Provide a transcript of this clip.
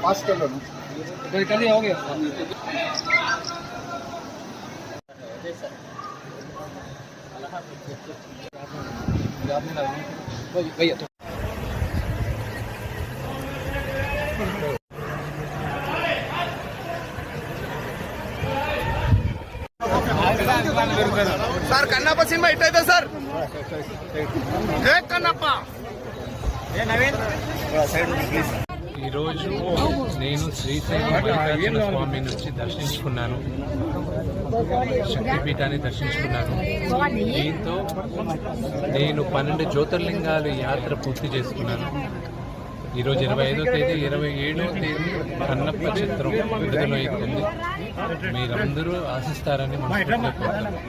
पास कर लो ना, कर लिया हो गया। भैया సార్ కన్నప్ప సినిమా హిట్ అవుతుంది సార్. జై కన్నప్ప. ఈరోజు నేను శ్రీశైలం మల్లికార్జున స్వామి నుంచి దర్శించుకున్నాను, శక్తిపీఠాన్ని దర్శించుకున్నాను. దీంతో నేను 12 జ్యోతిర్లింగాలు యాత్ర పూర్తి చేసుకున్నాను. ఈరోజు 25వ తేదీ 27వ తేదీ కన్నప్ప చిత్రం విడుదలవుతుంది. మీరందరూ ఆశిస్తారని మనస్ఫూర్తిగా కోరుతున్నాను.